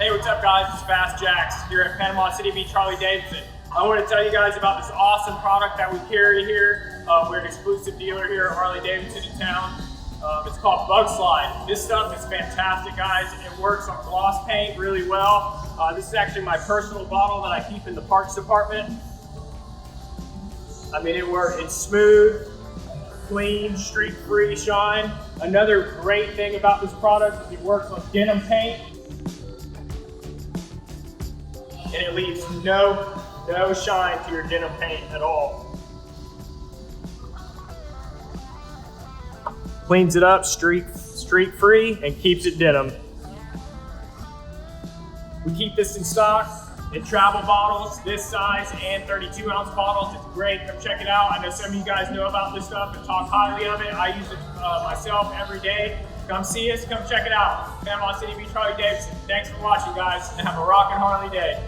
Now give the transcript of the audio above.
Hey, what's up guys? It's Fast Jax here at Panama City Beach, Harley-Davidson. I want to tell you guys about this awesome product that we carry here. We're an exclusive dealer here at Harley-Davidson in town. It's called BugSlide. This stuff is fantastic, guys. It works on gloss paint really well. This is actually my personal bottle that I keep in the parts department. I mean, it works. It's smooth, clean, streak-free shine. Another great thing about this product is it works on denim paint. And it leaves no shine to your denim paint at all. Cleans it up streak free and keeps it denim. We keep this in stock in travel bottles, this size and 32-ounce bottles. It's great, come check it out. I know some of you guys know about this stuff and talk highly of it. I use it myself every day. Come see us, come check it out. Panama City Beach, Harley-Davidson. Thanks for watching, guys, and have a rockin' Harley day.